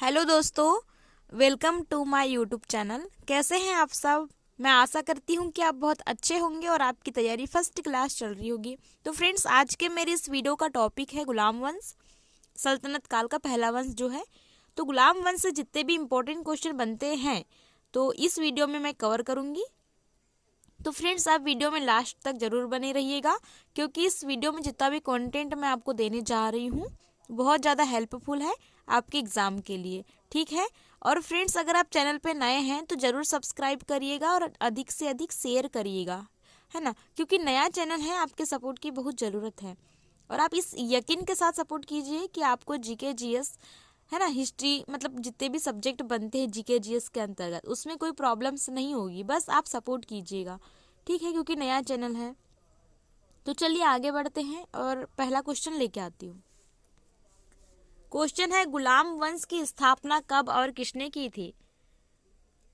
Hello दोस्तों, welcome to my YouTube channel. कैसे हैं आप सब? मैं आशा करती हूं कि आप बहुत अच्छे होंगे और आपकी तैयारी फर्स्ट क्लास चल रही होगी। तो फ्रेंड्स, आज के मेरे इस वीडियो का टॉपिक है गुलाम वंश, सल्तनत काल का पहला वंश जो है। तो गुलाम वंश से जितने भी इम्पोर्टेंट क्वेश्चन बनते हैं तो इस वीडियो में मैं कवर करूँगी। तो फ्रेंड्स, आप वीडियो में लास्ट तक ज़रूर बने रहिएगा, क्योंकि इस वीडियो में जितना भी कंटेंट मैं आपको देने जा रही हूँ बहुत ज़्यादा हेल्पफुल है आपके एग्ज़ाम के लिए। ठीक है। और फ्रेंड्स, अगर आप चैनल पे नए हैं तो ज़रूर सब्सक्राइब करिएगा और अधिक से अधिक शेयर करिएगा, है ना, क्योंकि नया चैनल है, आपके सपोर्ट की बहुत ज़रूरत है। और आप इस यकीन के साथ सपोर्ट कीजिए कि आपको जीके जीएस, है ना, हिस्ट्री, मतलब जितने भी सब्जेक्ट बनते हैं जीके जीएस के अंतर्गत, उसमें कोई प्रॉब्लम्स नहीं होगी। बस आप सपोर्ट कीजिएगा, ठीक है, क्योंकि नया चैनल है। तो चलिए आगे बढ़ते हैं और पहला क्वेश्चन लेके आती हूँ। क्वेश्चन है, गुलाम वंश की स्थापना कब और किसने की थी?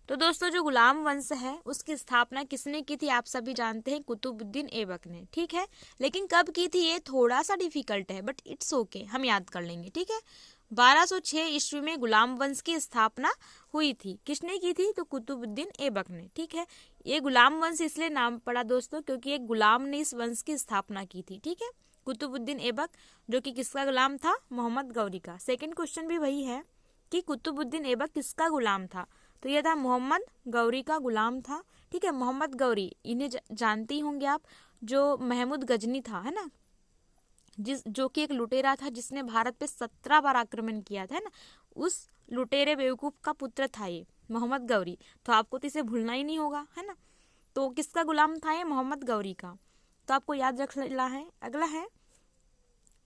तो दोस्तों, जो गुलाम वंश है उसकी स्थापना किसने की थी? आप सभी जानते हैं, कुतुबुद्दीन ऐबक ने। ठीक है, लेकिन कब की थी ये थोड़ा सा डिफिकल्ट है, बट इट्स ओके, हम याद कर लेंगे। ठीक है, 1206 ईस्वी में गुलाम वंश की स्थापना हुई थी। किसने की थी? तो कुतुबुद्दीन ऐबक ने। ठीक है, ये गुलाम वंश इसलिए नाम पड़ा दोस्तों क्योंकि एक गुलाम ने इस वंश की स्थापना की थी। ठीक है, कुतुबुद्दीन ऐबक, जो कि किसका गुलाम था? मोहम्मद गौरी का। सेकंड क्वेश्चन भी वही है कि कुतुबुद्दीन ऐबक किसका गुलाम था? तो यह था मोहम्मद गौरी का गुलाम था। ठीक है, मोहम्मद गौरी, इन्हें जानती होंगे आप, जो महमूद गजनी था, है ना, जो कि एक लुटेरा था जिसने भारत पे 17 बार आक्रमण किया था, है ना। उस लुटेरे बेवकूफ का पुत्र था ये मोहम्मद गौरी। तो आपको तो इसे भूलना ही नहीं होगा, है ना। तो किसका गुलाम था ये? मोहम्मद गौरी का। तो आपको याद रख लेना है। अगला है,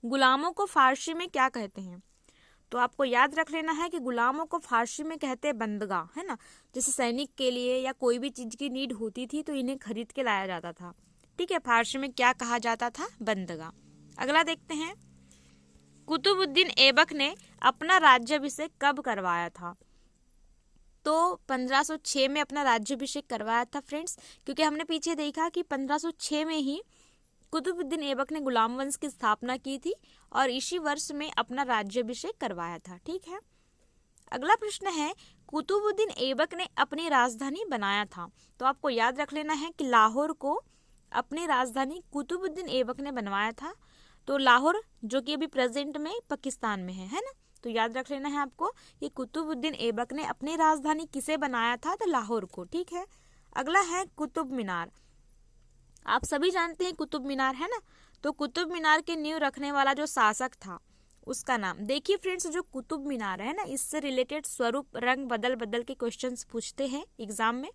गुलामों को फारसी में क्या कहते हैं? तो आपको याद रख लेना है कि गुलामों को फारसी में कहते हैं बंदगा, है ना। जैसे सैनिक के लिए या कोई भी चीज की नीड होती थी तो इन्हें खरीद के लाया जाता था। ठीक है, फारसी में क्या कहा जाता था? बंदगा। अगला देखते हैं, कुतुबुद्दीन ऐबक ने अपना राज्याभिषेक कब करवाया था? तो 1506 में अपना राज्याभिषेक करवाया था फ्रेंड्स, क्योंकि हमने पीछे देखा कि 1506 में ही कुतुबुद्दीन ऐबक ने गुलाम वंश की स्थापना की थी और इसी वर्ष में अपना राज्याभिषेक करवाया था। ठीक है, अगला प्रश्न है, कुतुबुद्दीन ऐबक ने अपनी राजधानी बनाया था। तो आपको याद रख लेना है कि लाहौर को अपनी राजधानी कुतुबुद्दीन ऐबक ने बनवाया था। तो लाहौर, जो कि अभी प्रेजेंट में पाकिस्तान में है ना। तो याद रख लेना है आपको कि कुतुबुद्दीन ऐबक ने अपनी राजधानी किसे बनाया था? तो लाहौर को। ठीक है, अगला है कुतुब मीनार। आप सभी जानते हैं कुतुब मीनार, है ना। तो कुतुब मीनार की नींव रखने वाला जो शासक था उसका नाम देखिए फ्रेंड्स। जो कुतुब मीनार है ना, इससे रिलेटेड स्वरूप, रंग बदल बदल के क्वेश्चंस पूछते हैं एग्जाम में।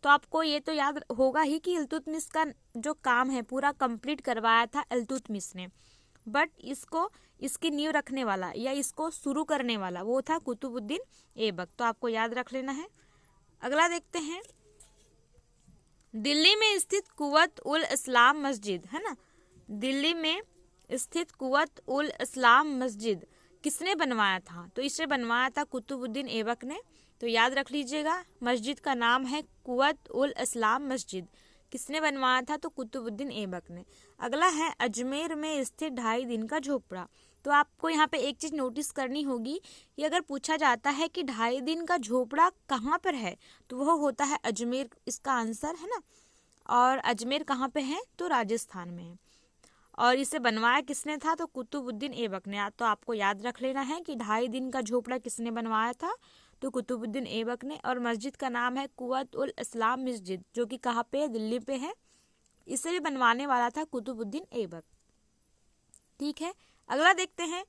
तो आपको ये तो याद होगा ही कि इल्तुतमिश का जो काम है पूरा कंप्लीट करवाया था इल्तुतमिश ने, बट इसको, इसकी नींव रखने वाला या इसको शुरू करने वाला वो था कुतुबुद्दीन ऐबक। तो आपको याद रख लेना है। अगला देखते हैं, दिल्ली में स्थित कुवत उल इस्लाम मस्जिद, है ना, दिल्ली में स्थित कुवत उल इस्लाम मस्जिद किसने बनवाया था? तो इसे बनवाया था कुतुबुद्दीन ऐबक ने। तो याद रख लीजिएगा, मस्जिद का नाम है कुवत उल इस्लाम मस्जिद। किसने बनवाया था? तो कुतुबुद्दीन ऐबक ने। अगला है, अजमेर में स्थित 2.5 दिन का झोपड़ा। तो आपको यहाँ पे एक चीज नोटिस करनी होगी कि अगर पूछा जाता है कि 2.5 दिन का झोपड़ा कहाँ पर है, तो वह होता है अजमेर, इसका आंसर, है ना। और अजमेर कहाँ पे है? तो राजस्थान में है। और इसे बनवाया किसने था? तो कुतुबुद्दीन ऐबक ने। तो आपको याद रख लेना है कि 2.5 दिन का झोपड़ा किसने बनवाया था? तो कुतुबुद्दीन ऐबक ने। और मस्जिद का नाम है कुवत उल इस्लाम मस्जिद, जो कि कहाँ पे है? दिल्ली पे है। इसे भी बनवाने वाला था कुतुबुद्दीन ऐबक। ठीक है, अगला देखते हैं,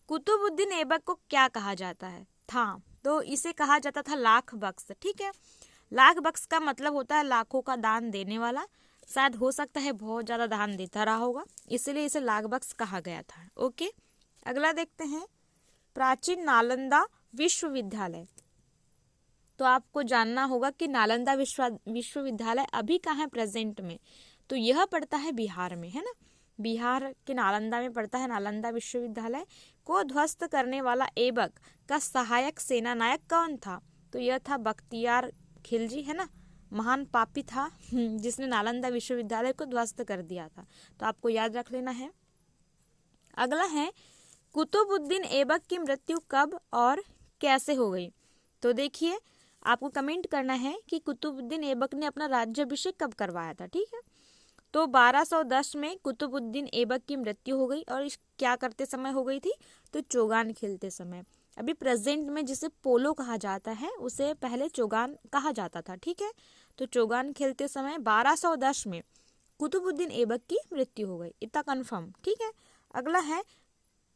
कुतुबुद्दीन ऐबक को क्या कहा जाता है था? तो इसे कहा जाता था लाख बख्श। ठीक है, लाख बख्श का मतलब होता है लाखों का दान देने वाला। शायद हो सकता है बहुत ज्यादा दान देता रहा होगा, इसलिए इसे लाख बख्श कहा गया था। ओके, अगला देखते हैं, प्राचीन नालंदा विश्वविद्यालय। तो आपको जानना होगा कि नालंदा विश्वविद्यालय अभी कहाँ है प्रेजेंट में? तो यह पड़ता है बिहार में, है ना। बिहार के नालंदा में पड़ता है नालंदा विश्वविद्यालय। को ध्वस्त करने वाला ऐबक का सहायक सेना नायक कौन था? तो यह था बख्तियार खिलजी, है ना, महान पापी था जिसने नालंदा विश्वविद्यालय को ध्वस्त कर दिया था। तो आपको याद रख लेना है। अगला है, कुतुबुद्दीन ऐबक की मृत्यु कब और कैसे हो गई? तो देखिए, आपको कमेंट करना है कि कुतुबुद्दीन ऐबक ने अपना राज्याभिषेक कब करवाया था। ठीक है, तो 1210 में कुतुबुद्दीन ऐबक की मृत्यु हो गई। और क्या करते समय हो गई थी? तो चौगान खेलते समय। अभी प्रेजेंट में जिसे पोलो कहा जाता है उसे पहले चौगान कहा जाता था। ठीक है, तो चौगान खेलते समय 1210 में कुतुबुद्दीन ऐबक की मृत्यु हो गई, इतना कंफर्म। ठीक है, अगला है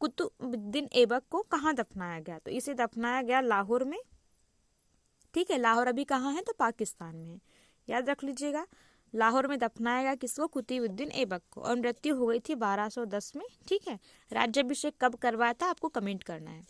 कुतुबुद्दीन ऐबक को कहाँ दफनाया गया? तो इसे दफनाया गया लाहौर में। ठीक है, लाहौर अभी कहाँ है? तो पाकिस्तान में है, याद रख लीजिएगा। लाहौर में दफनाया गया किसको? कुतुबुद्दीन ऐबक को। और मृत्यु हो गई थी 1210 में। ठीक है, राज्याभिषेक कब करवाया था आपको कमेंट करना है।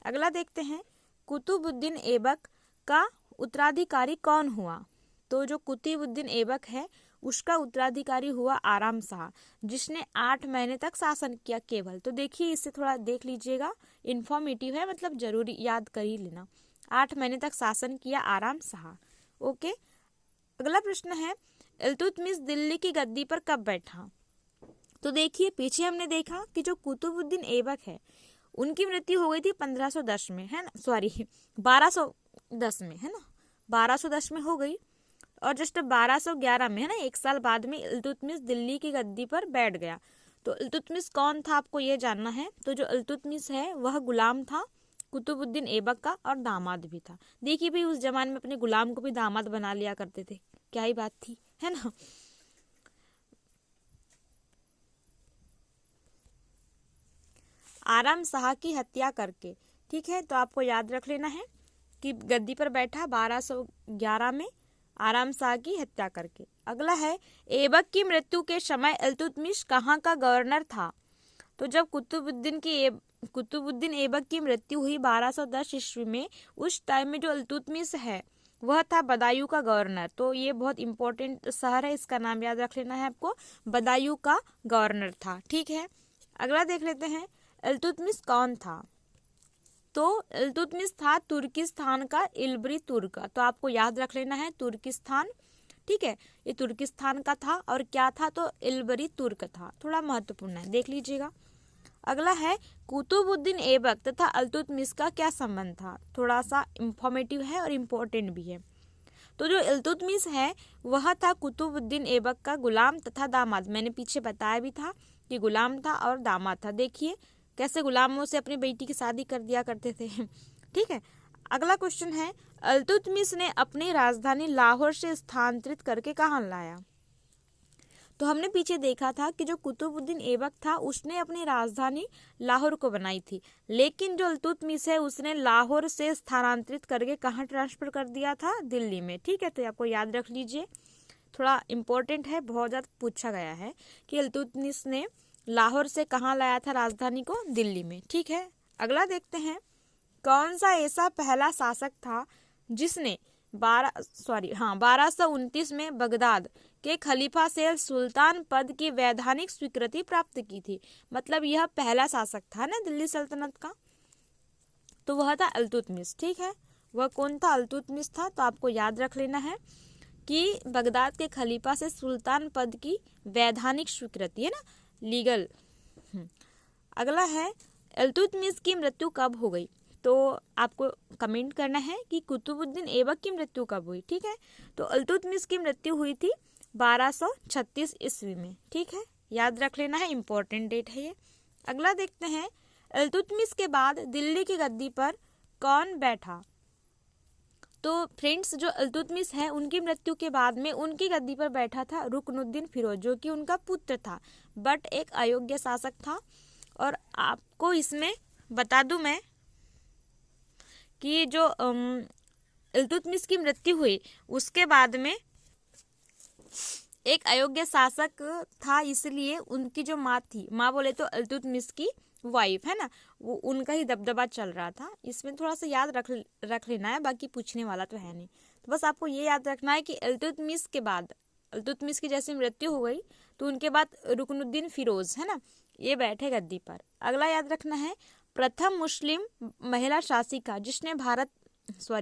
अगला देखते हैं, कुतुबुद्दीन ऐबक का उत्तराधिकारी कौन हुआ? तो जो कुतुबुद्दीन ऐबक है उसका उत्तराधिकारी हुआ आराम शाह, जिसने 8 महीने तक शासन किया केवल। तो देखिए, इससे थोड़ा देख लीजिएगा, इंफॉर्मेटिव है, मतलब जरूरी याद कर ही लेना। 8 महीने तक शासन किया आराम शाह। ओके, अगला प्रश्न है, इल्तुतमिश दिल्ली की गद्दी पर कब बैठा? तो देखिए, पीछे हमने देखा कि जो कुतुबुद्दीन ऐबक है उनकी मृत्यु हो गई थी 1510 में, है ना, सॉरी 1210 में, है ना, 1210 में हो गई। और जस्ट 1211 में, है ना, 1 साल बाद में इल्तुतमिश दिल्ली की गद्दी पर बैठ गया। तो इल्तुतमिश कौन था आपको ये जानना है। तो जो इल्तुतमिश है वह गुलाम था कुतुबुद्दीन ऐबक का और दामाद भी था। देखिए भाई, उस जमाने में अपने गुलाम को भी दामाद बना लिया करते थे, क्या ही बात थी, है ना। आराम शाह की हत्या करके। ठीक है, तो आपको याद रख लेना है कि गद्दी पर बैठा 1211 में आराम शाह की हत्या करके। अगला है, ऐबक की मृत्यु के समय इल्तुतमिश कहाँ का गवर्नर था? तो जब कुतुबुद्दीन ऐबक की मृत्यु हुई 1210 ईस्वी में, उस टाइम में जो इल्तुतमिश है वह था बदायूं का गवर्नर। तो ये बहुत इंपॉर्टेंट शहर है, इसका नाम याद रख लेना है आपको, बदायूं का गवर्नर था। ठीक है, अगला देख लेते हैं, इल्तुतमिश कौन था? तो इल्तुतमिश था तुर्किस्तान का इल्बरी तुर्क। तो आपको याद रख लेना है तुर्किस्तान। ठीक है, ये तुर्किस्तान का था और क्या था? तो इल्बरी तुर्क था। थोड़ा महत्वपूर्ण है, देख लीजिएगा। अगला है, कुतुबुद्दीन ऐबक तथा इल्तुतमिश का क्या संबंध था? थोड़ा सा इंफॉर्मेटिव है और इम्पोर्टेंट भी है। तो जो इल्तुतमिश है वह था कुतुबुद्दीन ऐबक का गुलाम तथा दामाद। मैंने पीछे बताया भी था कि गुलाम था और दामाद था। देखिए कैसे गुलामों से अपनी बेटी की शादी कर दिया करते थे। ठीक है, अगला क्वेश्चन है, इल्तुतमिश ने अपनी राजधानी लाहौर से स्थानांतरित करके कहाँ लाया? तो हमने पीछे देखा था कि जो कुतुबुद्दीन ऐबक था उसने अपनी राजधानी लाहौर को बनाई थी, लेकिन जो इल्तुतमिश है उसने लाहौर से स्थानांतरित करके कहाँ ट्रांसफर कर दिया था? दिल्ली में। ठीक है, तो आपको याद रख लीजिए, थोड़ा इम्पोर्टेंट है, बहुत ज़्यादा पूछा गया है कि इल्तुतमिश ने लाहौर से कहाँ लाया था राजधानी को? दिल्ली में। ठीक है, अगला देखते हैं, कौन सा ऐसा पहला शासक था जिसने 1229 में बगदाद के खलीफा से सुल्तान पद की वैधानिक स्वीकृति प्राप्त की थी? मतलब यह पहला शासक था ना दिल्ली सल्तनत का, तो वह था इल्तुतमिश। ठीक है, वह कौन था? इल्तुतमिश था। तो आपको याद रख लेना है कि बगदाद के खलीफा से सुल्तान पद की वैधानिक स्वीकृति, है ना, लीगल। अगला है, इल्तुतमिश की मृत्यु कब हो गई? तो आपको कमेंट करना है कि कुतुबुद्दीन ऐबक की मृत्यु कब हुई। ठीक है, तो इल्तुतमिश की मृत्यु हुई थी 1236 ईस्वी में। ठीक है, याद रख लेना है, इंपॉर्टेंट डेट है ये। अगला देखते हैं, इल्तुतमिश के बाद दिल्ली की गद्दी पर कौन बैठा? तो फ्रेंड्स, जो इल्तुतमिश है उनकी मृत्यु के बाद में उनकी गद्दी पर बैठा था रुकनुद्दीन फिरोज, जो कि उनका पुत्र था, बट एक अयोग्य शासक था। और आपको इसमें बता दूं मैं कि जो इल्तुतमिश की मृत्यु हुई उसके बाद में एक अयोग्य शासक था, इसलिए उनकी जो माँ थी, माँ बोले तो इल्तुतमिश की वाइफ, है ना, वो उनका ही दबदबा चल रहा था। इसमें थोड़ा सा याद रख लेना है, बाकी पूछने वाला तो है नहीं। तो बस आपको ये याद रखना है कि इल्तुतमिश के बाद, इल्तुतमिश की जैसे मृत्यु हो गई तो उनके बाद रुकनुद्दीन फिरोज, है ना, ये बैठे गद्दी पर। अगला याद रखना है, प्रथम मुस्लिम महिला शासिका जिसने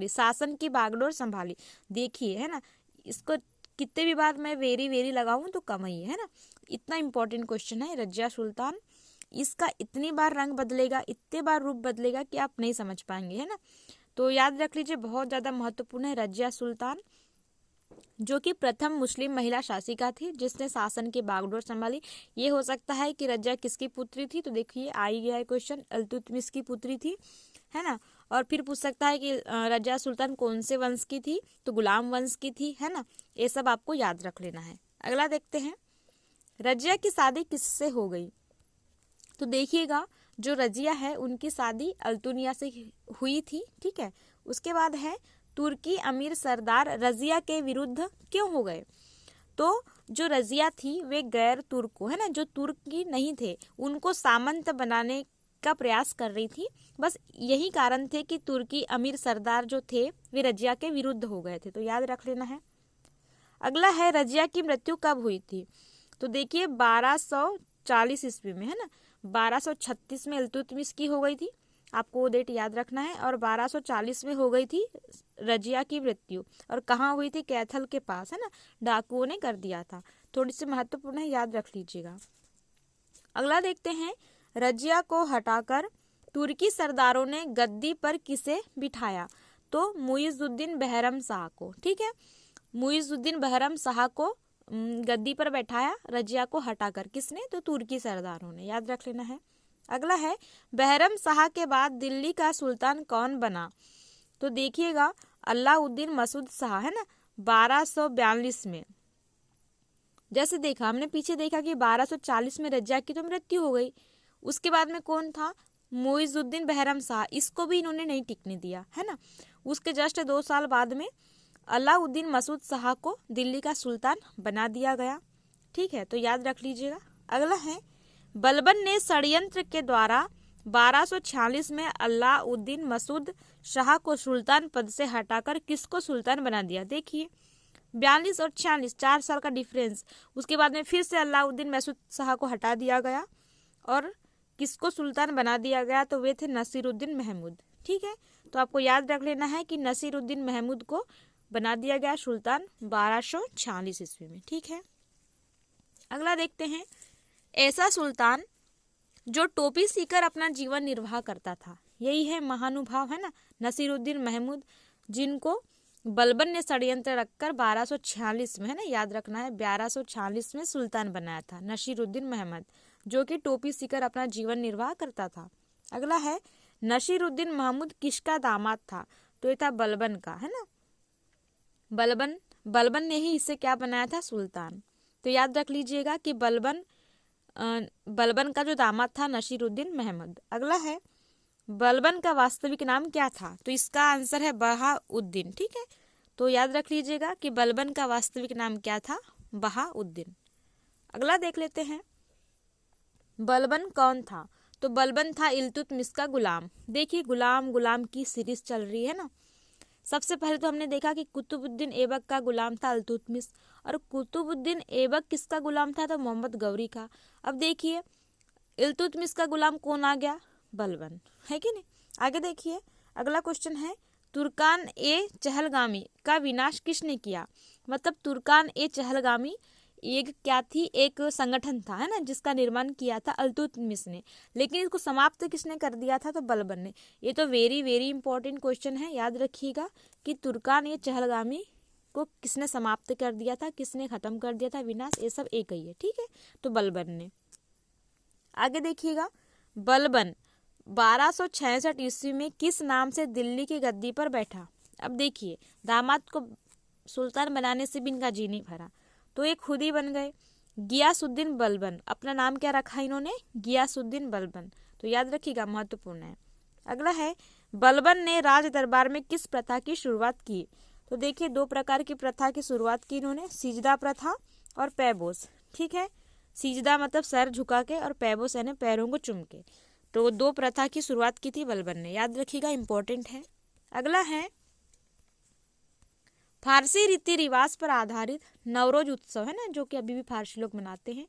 शासन की बागडोर संभाली। देखिए, है ना, इसको कितने भी बार मैं वेरी वेरी लगाऊं तो कम ही है ना, इतना इंपॉर्टेंट क्वेश्चन है। रजिया सुल्तान, इसका इतनी बार रंग बदलेगा, इतने बार रूप बदलेगा कि आप नहीं समझ पाएंगे, है ना। तो याद रख लीजिए, बहुत ज़्यादा महत्वपूर्ण है रजिया सुल्तान, जो कि प्रथम मुस्लिम महिला शासिका थी जिसने शासन की बागडोर संभाली। ये हो सकता है कि रजिया किसकी पुत्री थी, तो देखिए आ ही गया है क्वेश्चन, इल्तुतमिश की पुत्री थी, है ना। और फिर पूछ सकता है कि रजिया सुल्तान कौन से वंश की थी, तो गुलाम वंश की थी, है ना। ये सब आपको याद रख लेना है। अगला देखते हैं, रजिया की शादी किससे हो गई। तो देखिएगा, जो रजिया है उनकी शादी अल्तुनिया से हुई थी, ठीक है। उसके बाद है, तुर्की अमीर सरदार रजिया के विरुद्ध क्यों हो गए। तो जो रजिया थी वे गैर तुर्क, है ना, जो तुर्की नहीं थे उनको सामंत बनाने का प्रयास कर रही थी। बस यही कारण थे कि तुर्की अमीर सरदार जो थे वे रजिया के विरुद्ध हो गए थे, तो याद रख लेना है। अगला है, रजिया की मृत्यु कब हुई थी। तो देखिए 1240 ईस्वी में, है ना। 1236 में इल्तुतमिश की हो गई थी, आपको वो डेट याद रखना है। और 1240 में हो गई थी रजिया की मृत्यु। और कहाँ हुई थी, कैथल के पास, है ना, डाकुओं ने कर दिया था। थोड़ी सी महत्वपूर्ण है, याद रख लीजिएगा। अगला देखते हैं, रजिया को हटाकर तुर्की सरदारों ने गद्दी पर किसे बिठाया। तो मुइजुद्दीन बहरम शाह को, ठीक है। मुइजुद्दीन बहरम शाह को गद्दी पर बैठाया, रजिया को हटाकर। किसने, तो तुर्की सरदारों ने, याद रख लेना है। अगला है, बहरम शाह के बाद दिल्ली का सुल्तान कौन बना। तो देखिएगा, अलाउद्दीन मसूद शाह, है ना, 1242 में। जैसे देखा हमने पीछे देखा कि 1240 में रजिया की तो मृत्यु हो गई। उसके बाद में कौन था, मुइजुद्दीन बहरम शाह, इसको भी इन्होंने नहीं टिकने दिया, है ना। उसके जस्ट 2 साल बाद में अलाउद्दीन मसूद शाह को दिल्ली का सुल्तान बना दिया गया, ठीक है। तो याद रख लीजिएगा। अगला है, बलबन ने षड्यंत्र के द्वारा 1246 में अलाउद्दीन मसूद शाह को सुल्तान पद से हटाकर किसको सुल्तान बना दिया। देखिए 42 और 46, 4 साल का डिफरेंस। उसके बाद में फिर से अलाउद्दीन मसूद शाह को हटा दिया गया और किसको सुल्तान बना दिया गया, तो वे थे नसीरुद्दीन महमूद, ठीक है। तो आपको याद रख लेना है कि नसीरुद्दीन महमूद को बना दिया गया सुल्तान 1246 ईस्वी में, ठीक है। अगला देखते हैं, ऐसा सुल्तान जो टोपी सीकर अपना जीवन निर्वाह करता था, यही है महानुभाव, है ना, नसीरुद्दीन महमूद, जिनको बलबन ने षड्यंत्र रखकर 1246 में, है ना, याद रखना है, 1246 में सुल्तान बनाया था नसीरुद्दीन महमूद, जो कि टोपी सीकर अपना जीवन निर्वाह करता था। अगला है, नसीरुद्दीन महमूद किसका दामाद था। तो ये था बलबन का, है ना। बलबन ने ही इसे क्या बनाया था, सुल्तान। तो याद रख लीजिएगा कि बलबन का जो दामाद था नसीरुद्दीन महमूद। अगला है, बलबन का वास्तविक नाम क्या था। तो इसका आंसर है बहाउद्दीन, ठीक है। तो याद रख लीजिएगा कि बलबन का वास्तविक नाम क्या था, बहाउद्दीन। अगला देख लेते हैं, बलबन कौन था। तो बलबन था इल्तुतमिश का गुलाम। देखिए गुलाम की सीरीज चल रही है ना। सबसे पहले तो हमने देखा कि कुतुबुद्दीन ऐबक का गुलाम था इल्तुतमिश, और कुतुबुद्दीन ऐबक किसका गुलाम था, तो मोहम्मद गौरी का। अब देखिए इल्तुतमिश का गुलाम कौन आ गया, बलबन, है कि नहीं। आगे देखिए, अगला क्वेश्चन है, तुर्कान ए चहलगामी का विनाश किसने किया। मतलब तुर्कान ए चहलगामी एक क्या थी, एक संगठन था, है ना, जिसका निर्माण किया था इल्तुतमिश ने, लेकिन इसको समाप्त किसने कर दिया था, तो बलबन ने। ये तो वेरी वेरी इंपॉर्टेंट क्वेश्चन है, याद रखिएगा कि तुर्कान ए चहलगामी को किसने समाप्त कर दिया था, किसने खत्म कर दिया था, विनाश, ये सब एक ही है, ठीक है। तो बलबन ने। आगे देखिएगा, बलबन 1266 ईस्वी में किस नाम से दिल्ली की गद्दी पर बैठा। अब देखिए दामाद को सुल्तान बनाने से भी इनका जी नहीं भरा, तो ये खुद ही बन गए गियासुद्दीन बलबन। अपना नाम क्या रखा इन्होंने, गियासुद्दीन बलबन। तो याद रखिएगा, महत्वपूर्ण है। अगला है, बलबन ने राज दरबार में किस प्रथा की शुरुआत की। तो देखिए 2 प्रकार की प्रथा की शुरुआत की इन्होंने, सिजदा प्रथा और पैबोस, ठीक है। सिजदा मतलब सर झुका के, और पैबोस यानी पैरों को चूम के। तो 2 प्रथा की शुरुआत की थी बलबन ने, याद रखिएगा, इंपॉर्टेंट है। अगला है, फारसी रीति रिवाज पर आधारित नवरोज उत्सव, है ना, जो कि अभी भी फारसी लोग मनाते हैं।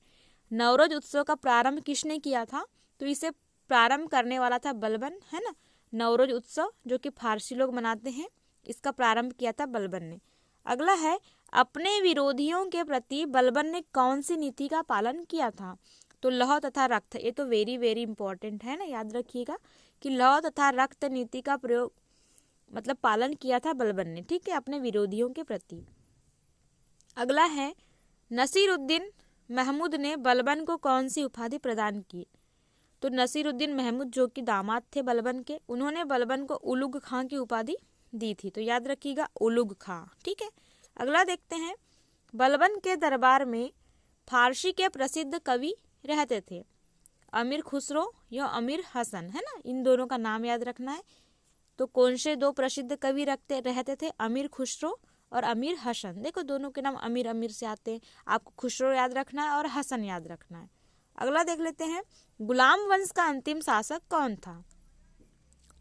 नवरोज उत्सव का प्रारंभ किसने किया था। तो इसे प्रारंभ करने वाला था बलबन, है ना। नवरोज उत्सव जो कि फारसी लोग मनाते हैं, इसका प्रारंभ किया था बलबन ने। अगला है, अपने विरोधियों के प्रति बलबन ने कौन सी नीति का पालन किया था। तो लौह तथा रक्त, ये तो वेरी वेरी इंपॉर्टेंट है ना, याद रखिएगा कि लौह तथा रक्त नीति का प्रयोग मतलब पालन किया था बलबन ने, ठीक है, अपने विरोधियों के प्रति। अगला है, नसीरुद्दीन महमूद ने बलबन को कौन सी उपाधि प्रदान की? तो नसीरुद्दीन महमूद जो कि दामाद थे बलबन के, उन्होंने बलबन को उलुग खां की उपाधि दी थी। तो याद रखिएगा उलुग खां, ठीक है। अगला देखते हैं, बलबन के दरबार में फारसी के प्रसिद्ध कवि रहते थे, अमीर खुसरो या अमीर हसन, है ना, इन दोनों का नाम याद रखना है। तो कौन से दो प्रसिद्ध कवि रहते थे? अमीर खुसरो और अमीर हसन। देखो दोनों के नाम अमीर अमीर से आते हैं, आपको खुसरो याद रखना है और हसन याद रखना है। अगला देख लेते हैं, गुलाम वंश का अंतिम शासक कौन था?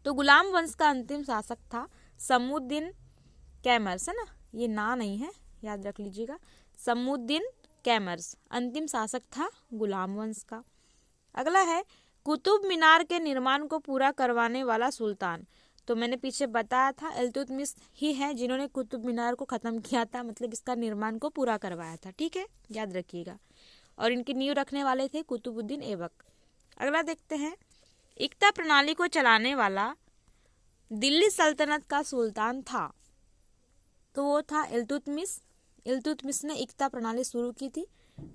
तो गुलाम वंश का अंतिम शासक था समुद्दीन कैमर्स, है ना, ये ना नहीं है, याद रख लीजिएगा, समुद्दीन कैमर्स अंतिम शासक था गुलाम वंश का। अगला है, कुतुब मीनार के निर्माण को पूरा करवाने वाला सुल्तान। तो मैंने पीछे बताया था इल्तुतमिश ही है जिन्होंने कुतुब मीनार को ख़त्म किया था, मतलब इसका निर्माण को पूरा करवाया था, ठीक है, याद रखिएगा। और इनकी नींव रखने वाले थे कुतुबुद्दीन ऐबक। अगला देखते हैं, इक्ता प्रणाली को चलाने वाला दिल्ली सल्तनत का सुल्तान था। तो वो था इल्तुतमिश। इल्तुतमिश ने इक्ता प्रणाली शुरू की थी,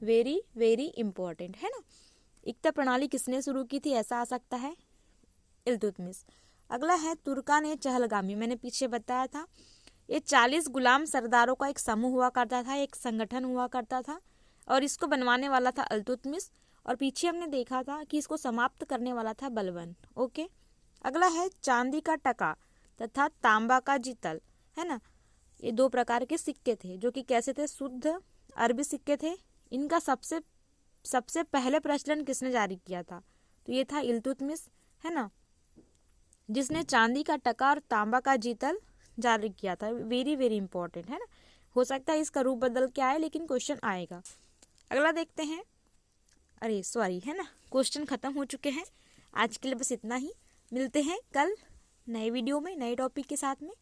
वेरी वेरी इंपॉर्टेंट, है ना। इक्ता प्रणाली किसने शुरू की थी, ऐसा आ सकता है, इल्तुतमिश। अगला है, तुर्कान ए चहलगामी, मैंने पीछे बताया था, ये 40 गुलाम सरदारों का एक समूह हुआ करता था, एक संगठन हुआ करता था, और इसको बनवाने वाला था इल्तुतमिश, और पीछे हमने देखा था कि इसको समाप्त करने वाला था बलबन। ओके। अगला है, चांदी का टका तथा तांबा का जितल, है ना, ये दो प्रकार के सिक्के थे जो कि कैसे थे, शुद्ध अरबी सिक्के थे। इनका सबसे पहले प्रचलन किसने जारी किया था? तो ये था इल्तुतमिश, है ना, जिसने चांदी का टका और तांबा का जितल जारी किया था। वेरी वेरी इंपॉर्टेंट, है ना। हो सकता है इसका रूप बदल के आए, लेकिन क्वेश्चन आएगा। अगला देखते हैं, अरे सॉरी, है ना, क्वेश्चन खत्म हो चुके हैं। आज के लिए बस इतना ही, मिलते हैं कल नए वीडियो में नए टॉपिक के साथ में।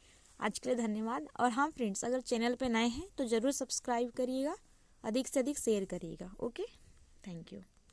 आज के लिए धन्यवाद। और हाँ फ्रेंड्स, अगर चैनल पे नए हैं तो ज़रूर सब्सक्राइब करिएगा, अधिक से अधिक शेयर करिएगा। Okay, thank you.